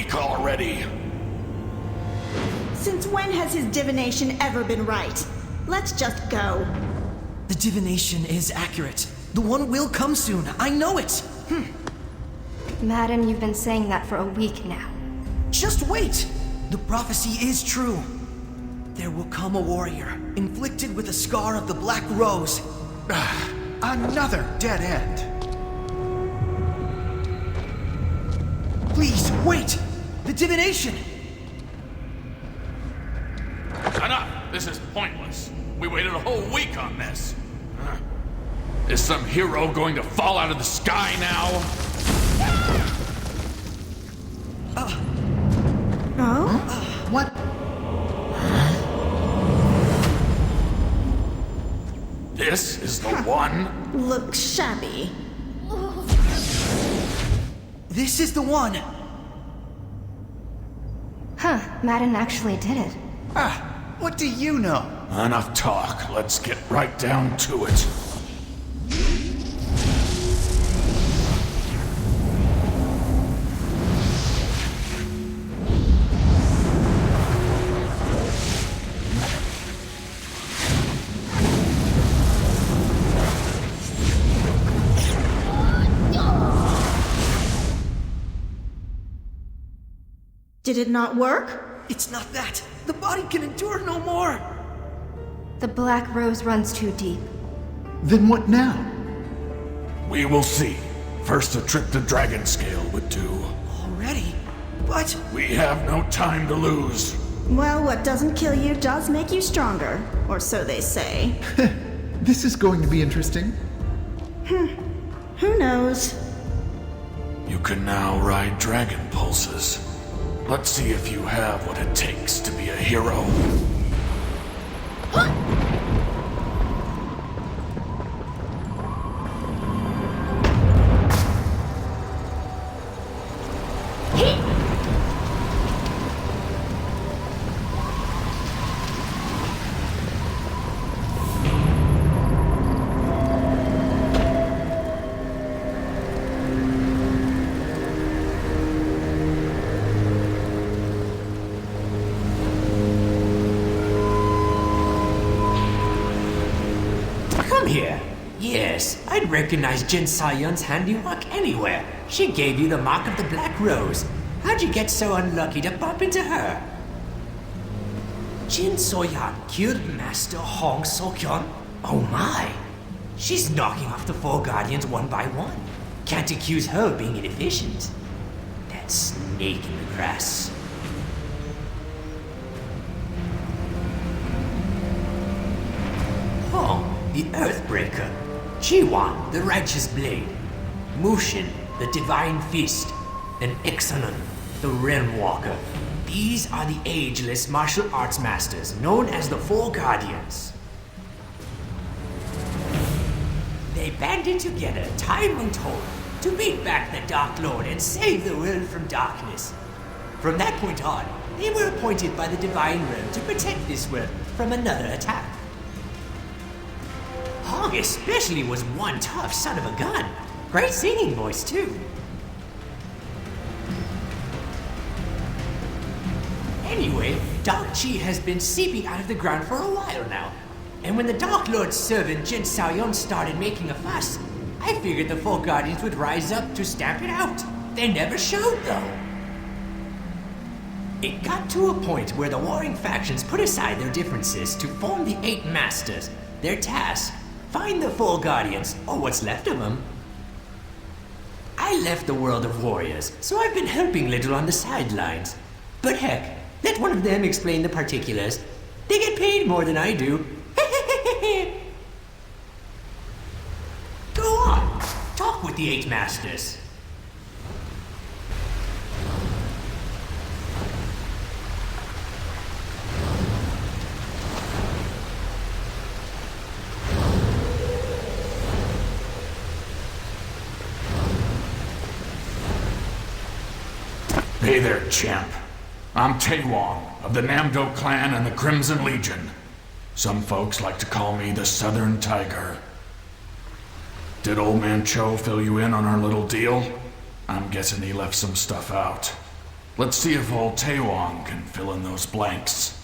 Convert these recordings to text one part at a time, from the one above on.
weak already. Since when has his divination ever been right? Let's just go. The divination is accurate. The one will come soon. I know it. Madden, you've been saying that for a week now. Just wait. The prophecy is true. There will come a warrior, inflicted with a scar of the Black Rose. Another dead end. Please, wait! The divination! Enough! This is pointless. We waited a whole week on this. Is some hero going to fall out of the sky now? Oh? What? This is the one? Looks shabby. This is the one! Huh, Madden actually did it. What do you know? Enough talk. Let's get right down to it. Did it not work? It's not that. The body can endure no more. The Black Rose runs too deep. Then what now? We will see. First, a trip to Dragon Scale would do. Already? But... We have no time to lose. Well, what doesn't kill you does make you stronger. Or so they say. This is going to be interesting. Who knows? You can now ride dragon pulses. Let's see if you have what it takes to be a hero. Yes, I'd recognize Jin Sayun's handiwork anywhere. She gave you the mark of the Black Rose. How'd you get so unlucky to bump into her? Jin Soyan killed Master Hong Sokyeon? Oh my! She's knocking off the four guardians one by one. Can't accuse her of being inefficient. That snake in the grass. Hong, the Earthbreaker. Chiwan, the Righteous Blade. Mushin, the Divine Fist. And Ixalan, the Realm Walker. These are the ageless martial arts masters known as the Four Guardians. They banded together time untold to beat back the Dark Lord and save the world from darkness. From that point on, they were appointed by the Divine Realm to protect this world from another attack. Hong especially was one tough son of a gun. Great singing voice, too. Anyway, Dark Chi has been seeping out of the ground for a while now. And when the Dark Lord's servant Jin Saoyon started making a fuss, I figured the Four Guardians would rise up to stamp it out. They never showed, though. It got to a point where the warring factions put aside their differences to form the Eight Masters. Their task: find the Four Guardians, or what's left of them. I left the world of warriors, so I've been helping little on the sidelines. But heck, let one of them explain the particulars. They get paid more than I do. Go on, talk with the Eight Masters. Hey there, champ. I'm Taewong, of the Namdo clan and the Crimson Legion. Some folks like to call me the Southern Tiger. Did old man Cho fill you in on our little deal? I'm guessing he left some stuff out. Let's see if old Taewong can fill in those blanks.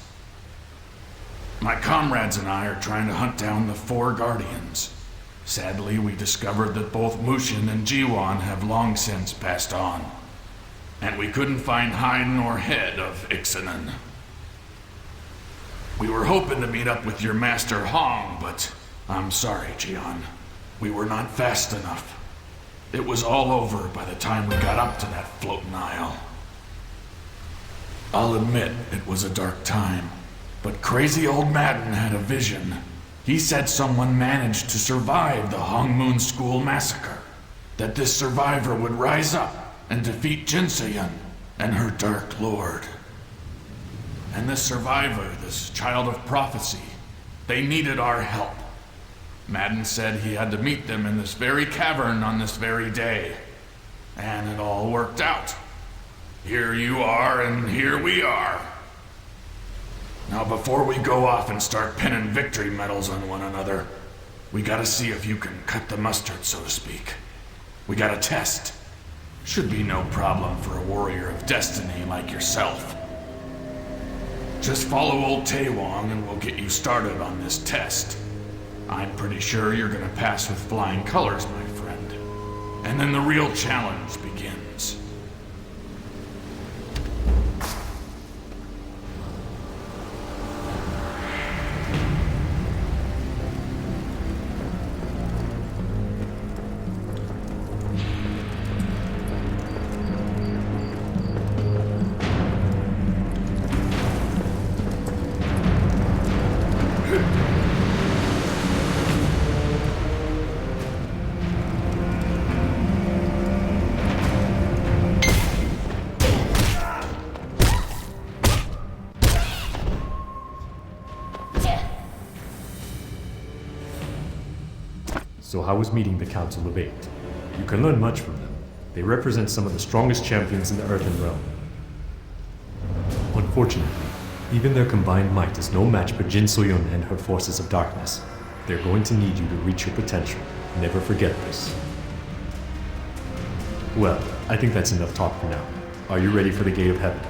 My comrades and I are trying to hunt down the 4 guardians. Sadly, we discovered that both Mushin and Jiwon have long since passed on. And we couldn't find hide nor head of Ixanan. We were hoping to meet up with your master Hong, but I'm sorry, Jion. We were not fast enough. It was all over by the time we got up to that floating isle. I'll admit it was a dark time, but crazy old Madden had a vision. He said someone managed to survive the Hongmoon School massacre, that this survivor would rise up and defeat Jinseon and her Dark Lord. And this survivor, this child of prophecy, they needed our help. Madden said he had to meet them in this very cavern on this very day. And it all worked out. Here you are, and here we are. Now, before we go off and start pinning victory medals on one another, we gotta see if you can cut the mustard, so to speak. We got a test. Should be no problem for a warrior of destiny like yourself. Just follow old Taewong and we'll get you started on this test. I'm pretty sure you're gonna pass with flying colors, my friend. And then the real challenge begins. So how was meeting the Council of Eight? You can learn much from them. They represent some of the strongest champions in the Earthen Realm. Unfortunately, even their combined might is no match for Jin Soyun and her forces of darkness. They're going to need you to reach your potential. Never forget this. Well, I think that's enough talk for now. Are you ready for the Gate of Heaven?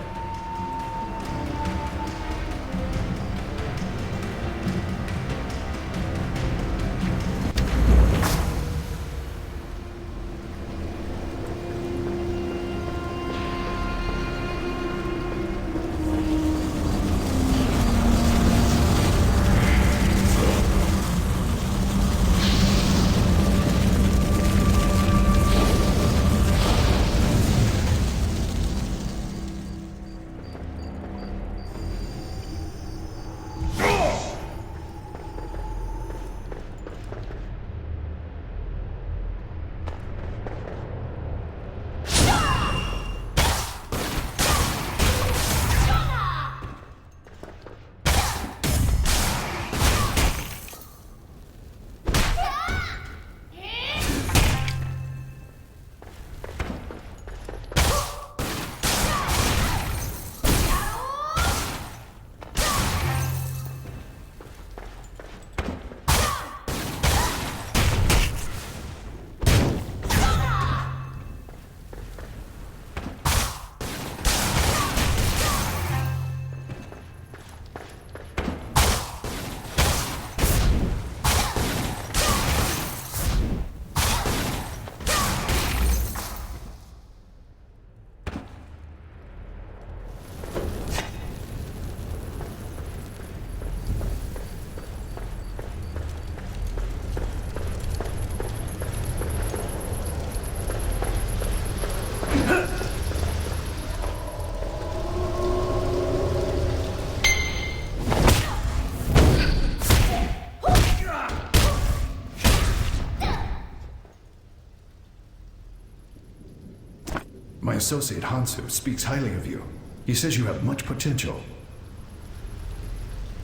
My associate Hansu speaks highly of you. He says you have much potential.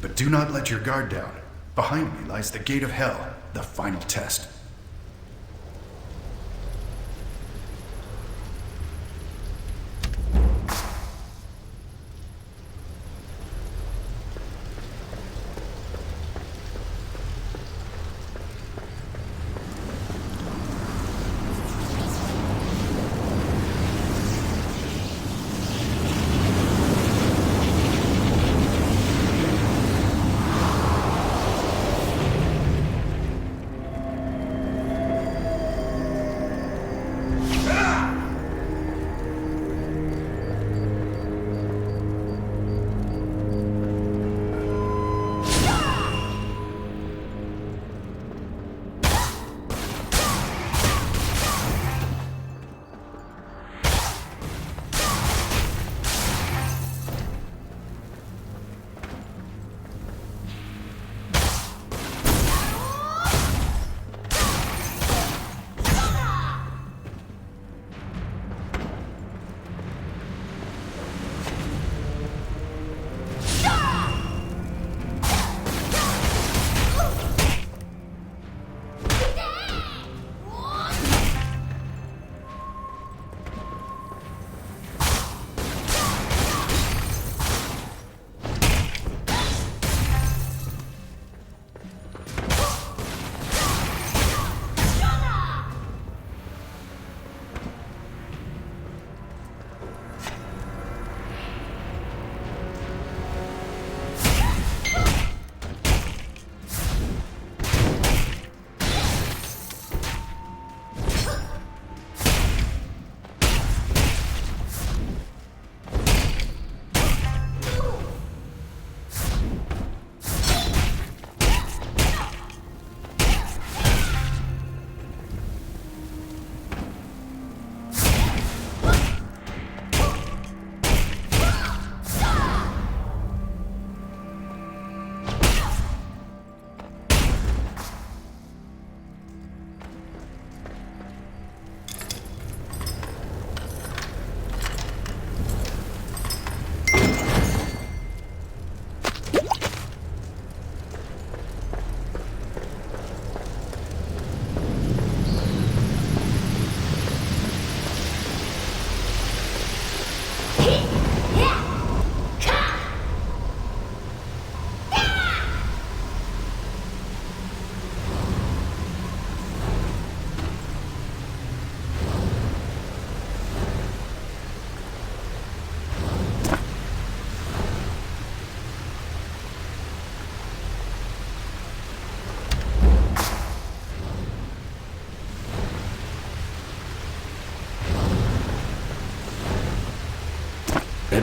But do not let your guard down. Behind me lies the Gate of Hell, the final test.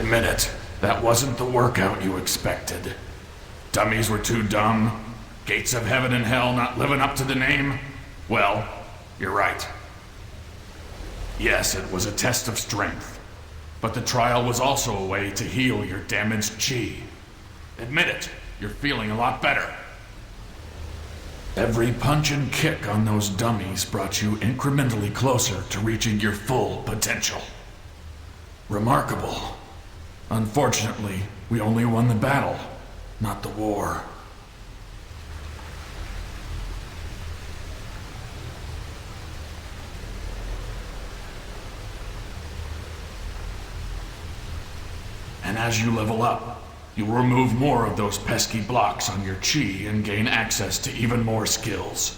Admit it, that wasn't the workout you expected. Dummies were too dumb? Gates of heaven and hell not living up to the name? Well, you're right. Yes, it was a test of strength, but the trial was also a way to heal your damaged chi. Admit it, you're feeling a lot better. Every punch and kick on those dummies brought you incrementally closer to reaching your full potential. Remarkable. Unfortunately, we only won the battle, not the war. And as you level up, you'll remove more of those pesky blocks on your chi and gain access to even more skills.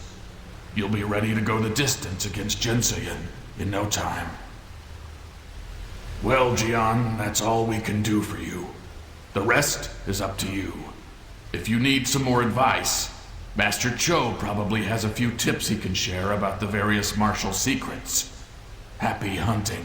You'll be ready to go the distance against Jinseon in no time. Well, Jian, that's all we can do for you. The rest is up to you. If you need some more advice, Master Cho probably has a few tips he can share about the various martial secrets. Happy hunting.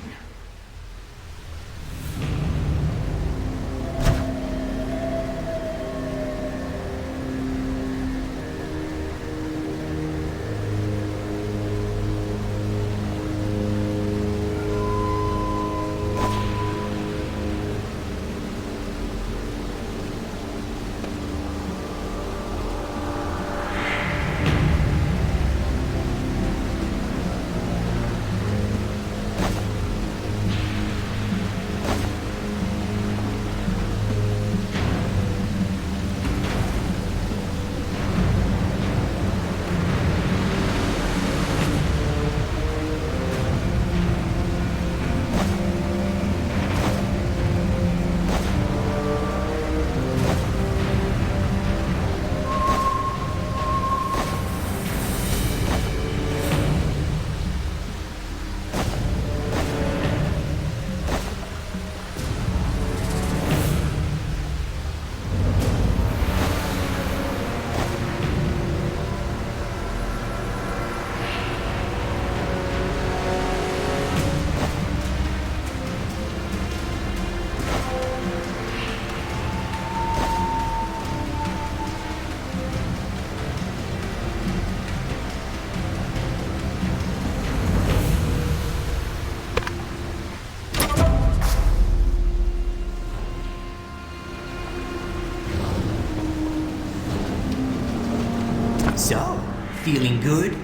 So, feeling good?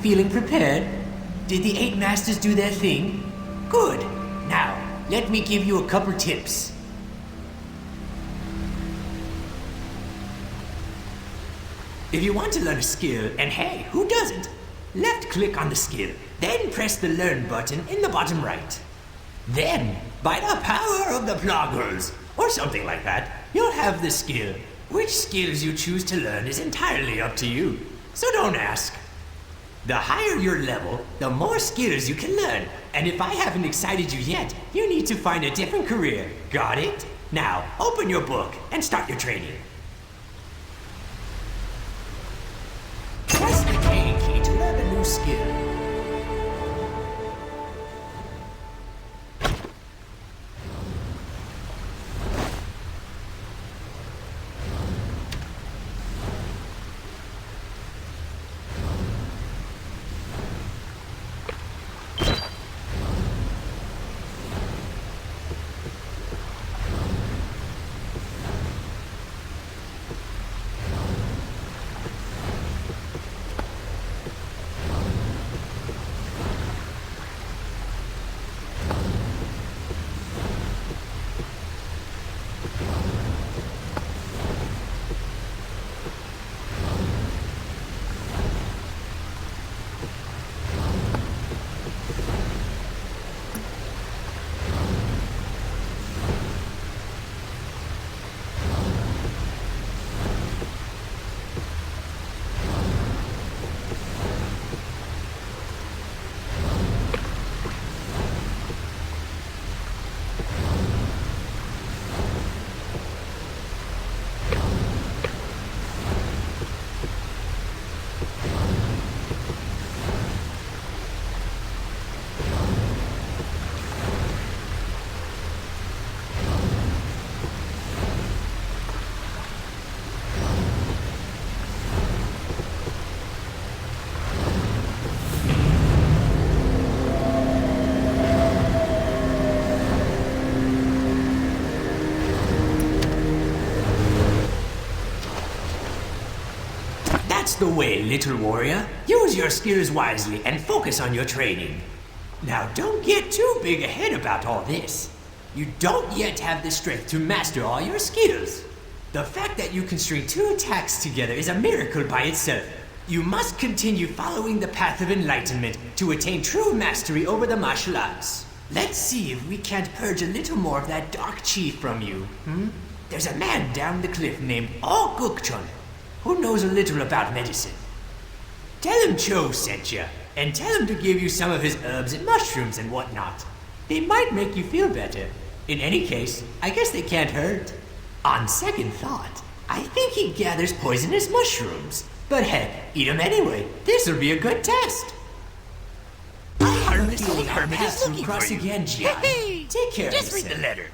Feeling prepared? Did the 8 masters do their thing? Good. Now, let me give you a couple tips. If you want to learn a skill, and hey, who doesn't? Left click on the skill, then press the learn button in the bottom right. Then, by the power of the Ploggers, or something like that, you'll have the skill. Which skills you choose to learn is entirely up to you, so don't ask. The higher your level, the more skills you can learn, and if I haven't excited you yet, you need to find a different career. Got it? Now, open your book and start your training. Press the K key to learn a new skill. That's the way, little warrior. Use your skills wisely and focus on your training. Now don't get too big ahead about all this. You don't yet have the strength to master all your skills. The fact that you can string 2 attacks together is a miracle by itself. You must continue following the path of enlightenment to attain true mastery over the martial arts. Let's see if we can't purge a little more of that dark chi from you. There's a man down the cliff named Oh Gukchon who knows a little about medicine. Tell him Cho sent you, and tell him to give you some of his herbs and mushrooms and whatnot. They might make you feel better. In any case, I guess they can't hurt. On second thought, I think he gathers poisonous mushrooms. But heck, eat them anyway. This'll be a good test. I harness the hermit is looking across again, Gian. Take care of yourself. Just read the letter.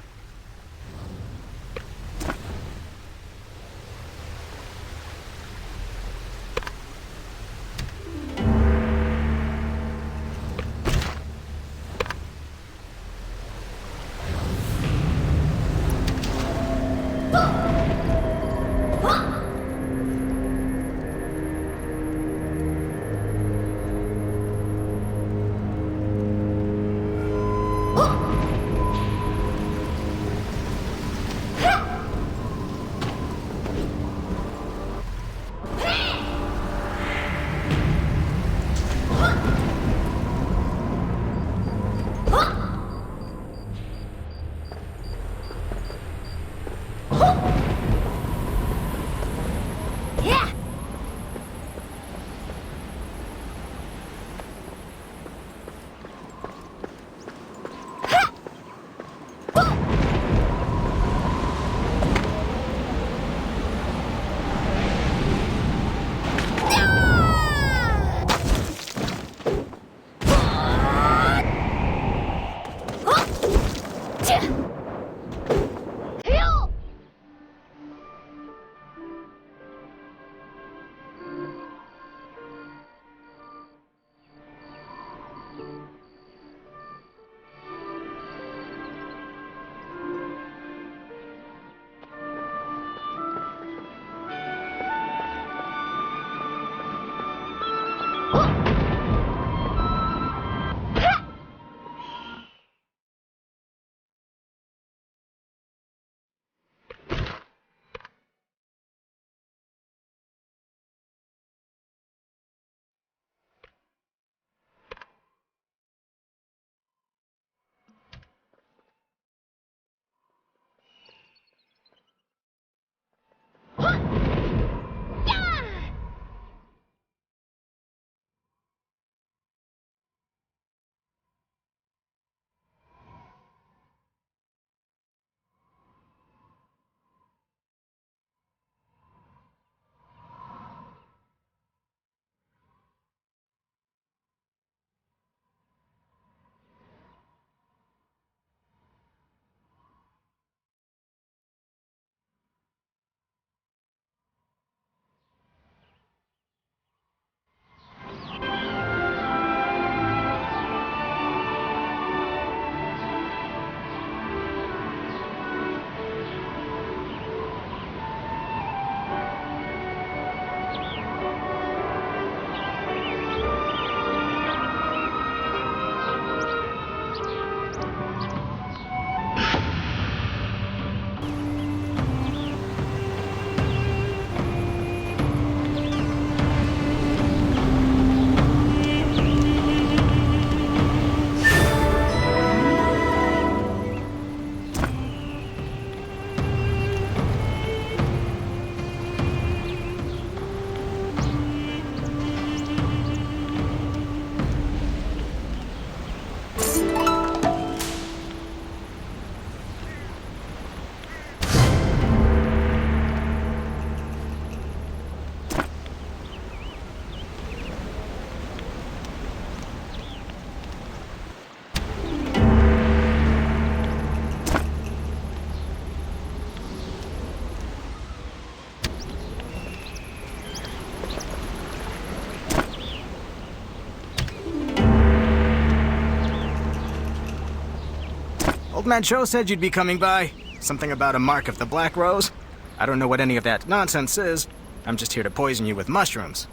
Old Man Cho said you'd be coming by. Something about a mark of the Black Rose. I don't know what any of that nonsense is, I'm just here to poison you with mushrooms.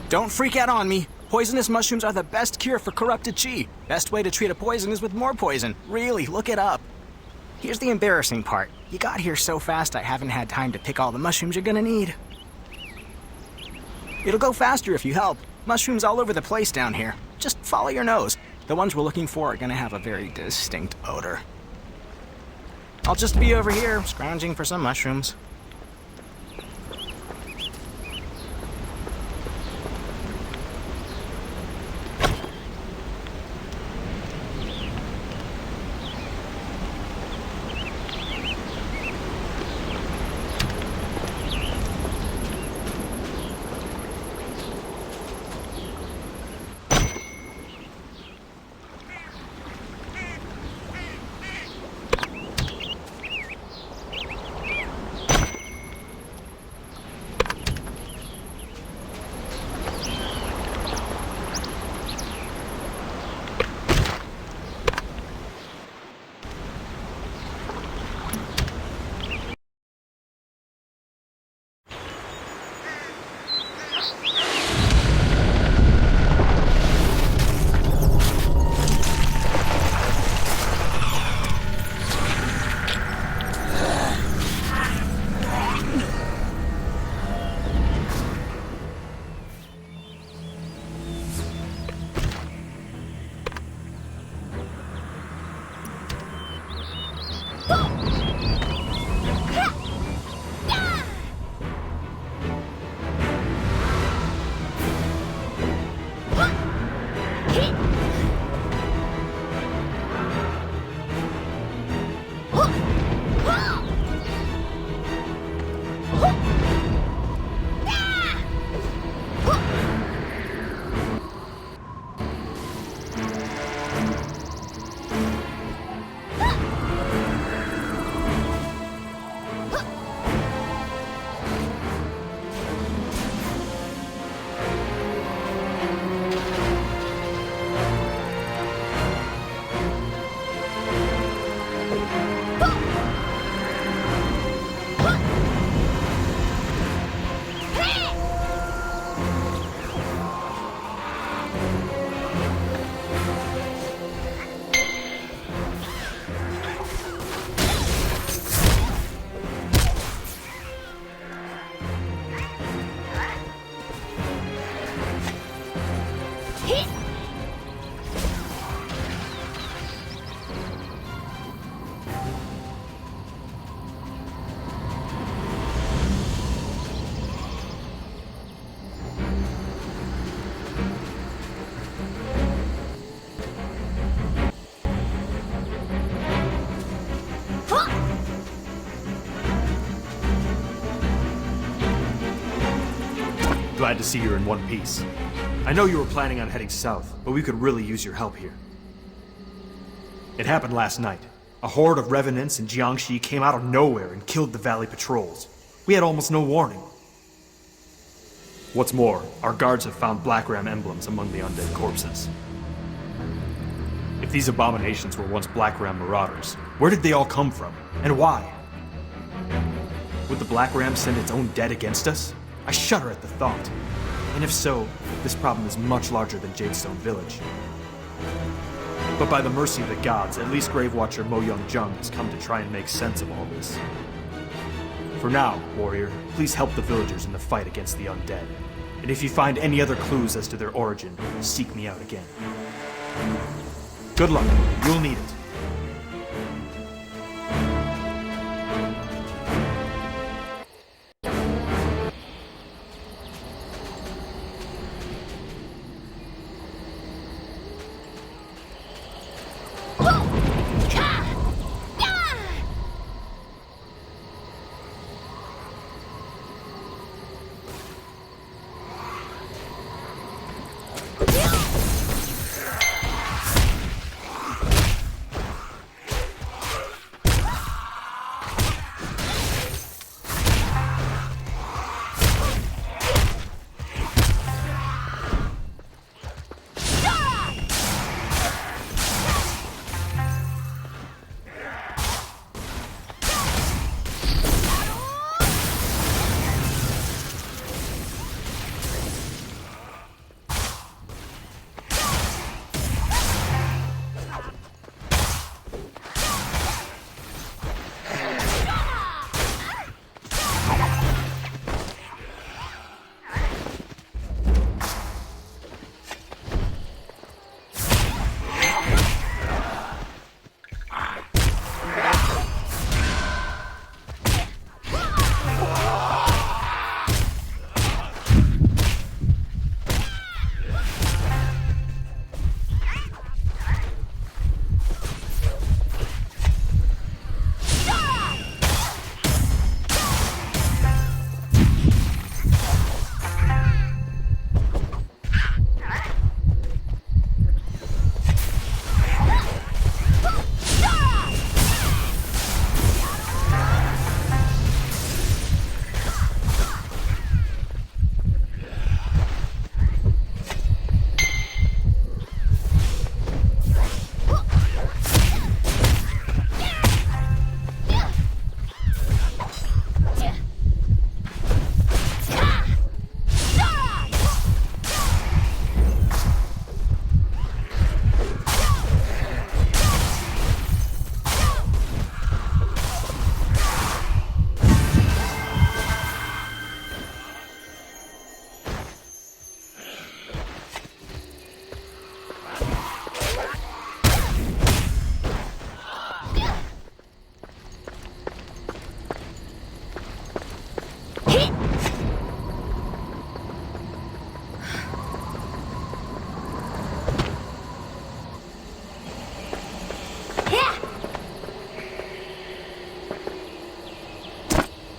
Don't freak out on me. Poisonous mushrooms are the best cure for corrupted chi. Best way to treat a poison is with more poison. Really, look it up. Here's the embarrassing part. You got here so fast I haven't had time to pick all the mushrooms you're gonna need. It'll go faster if you help. Mushrooms all over the place down here. Just follow your nose. The ones we're looking for are gonna have a very distinct odor. I'll just be over here, scrounging for some mushrooms. Glad to see you're in one piece. I know you were planning on heading south, but we could really use your help here. It happened last night. A horde of revenants in Jiangxi came out of nowhere and killed the valley patrols. We had almost no warning. What's more, our guards have found Black Ram emblems among the undead corpses. If these abominations were once Black Ram marauders, where did they all come from, and why? Would the Black Ram send its own dead against us? I shudder at the thought. And if so, this problem is much larger than Jadestone Village. But by the mercy of the gods, at least Grave Watcher Mo Young Jung has come to try and make sense of all this. For now, warrior, please help the villagers in the fight against the undead. And if you find any other clues as to their origin, seek me out again. Good luck. You'll need it.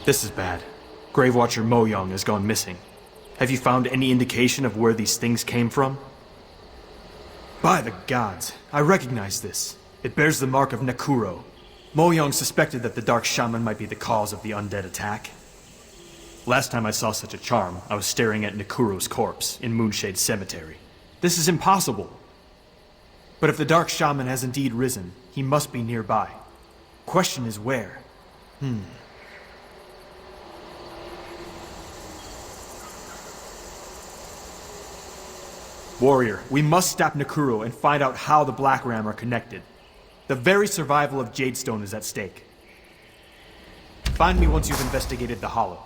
This is bad. Grave Watcher Mo Young has gone missing. Have you found any indication of where these things came from? By the gods, I recognize this. It bears the mark of Nekuro. Mo Young suspected that the Dark Shaman might be the cause of the undead attack. Last time I saw such a charm, I was staring at Nekuro's corpse in Moonshade Cemetery. This is impossible. But if the Dark Shaman has indeed risen, he must be nearby. Question is where? Warrior, we must stop Nekuro and find out how the Black Ram are connected. The very survival of Jadestone is at stake. Find me once you've investigated the Hollow.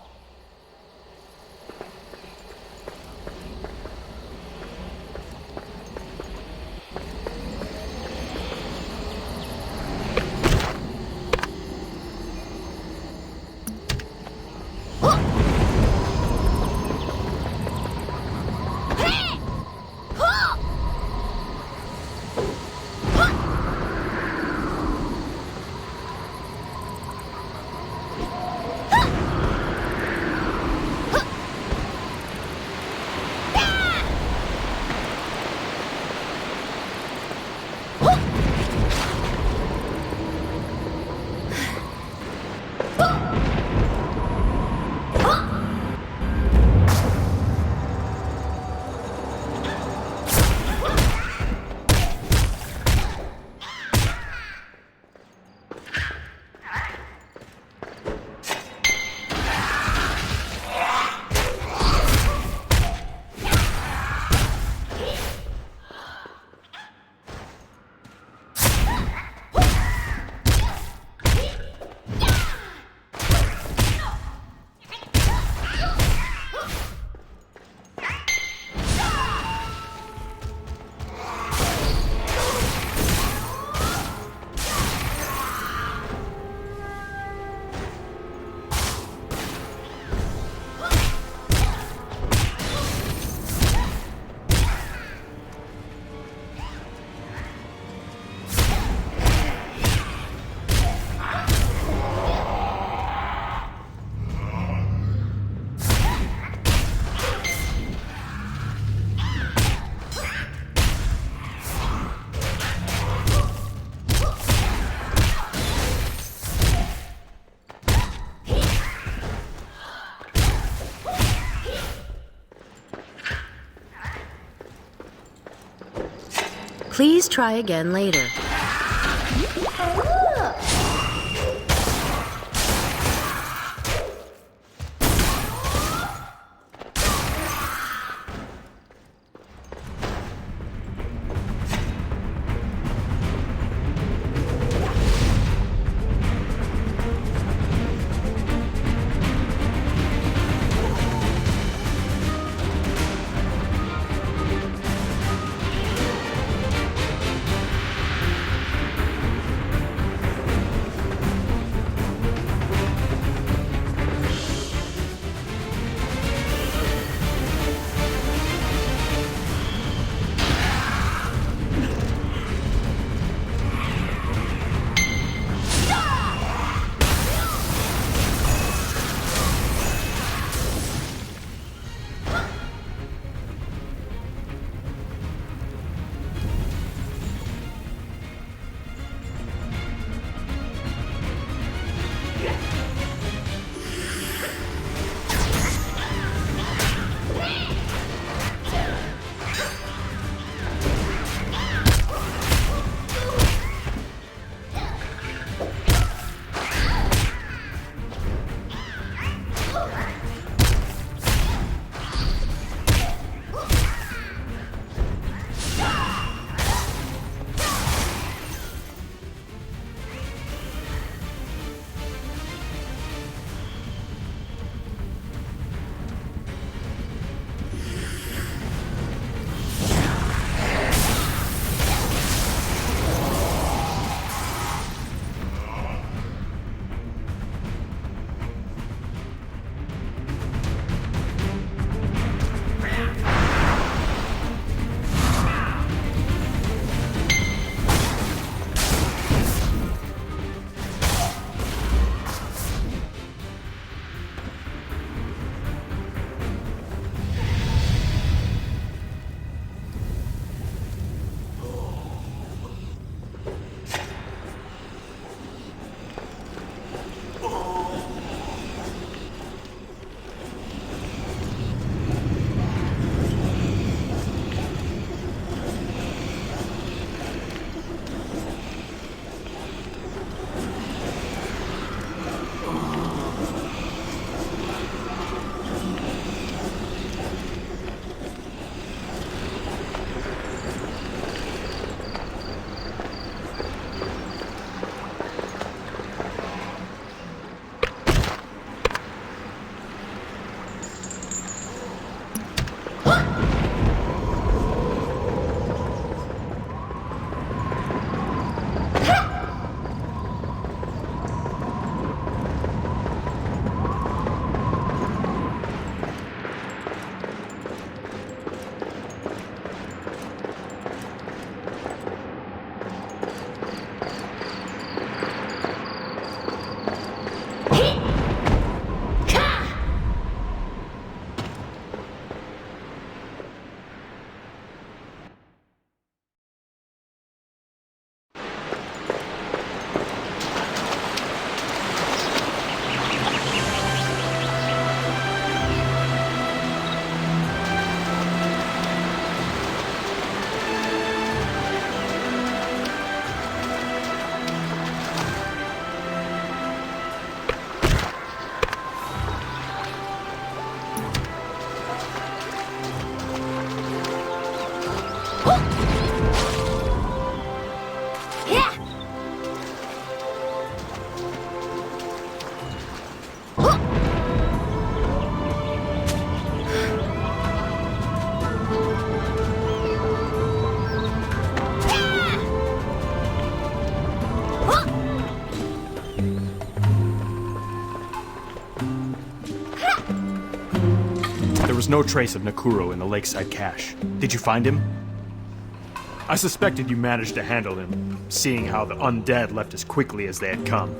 Please try again later. was no trace of Nakuro in the lakeside cache. Did you find him? I suspected you managed to handle him, seeing how the undead left as quickly as they had come.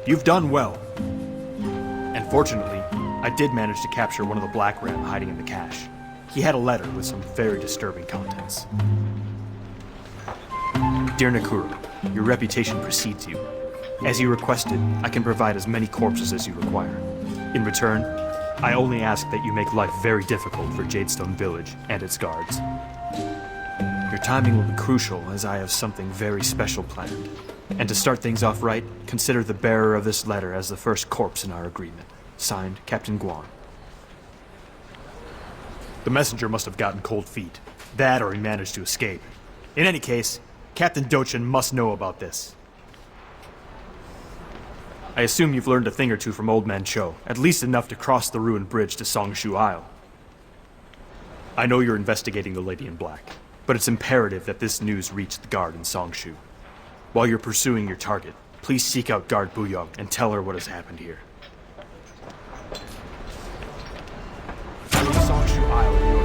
You've done well. And fortunately, I did manage to capture one of the Black Ram hiding in the cache. He had a letter with some very disturbing contents. Dear Nakuro, your reputation precedes you. As you requested, I can provide as many corpses as you require. In return, I only ask that you make life very difficult for Jadestone Village and its guards. Your timing will be crucial, as I have something very special planned. And to start things off right, consider the bearer of this letter as the first corpse in our agreement. Signed, Captain Guan. The messenger must have gotten cold feet. That or he managed to escape. In any case, Captain Dochin must know about this. I assume you've learned a thing or two from Old Man Cho, at least enough to cross the ruined bridge to Songshu Isle. I know you're investigating the Lady in Black, but it's imperative that this news reach the guard in Songshu. While you're pursuing your target, please seek out Guard Buyong and tell her what has happened here. Go to Songshu Isle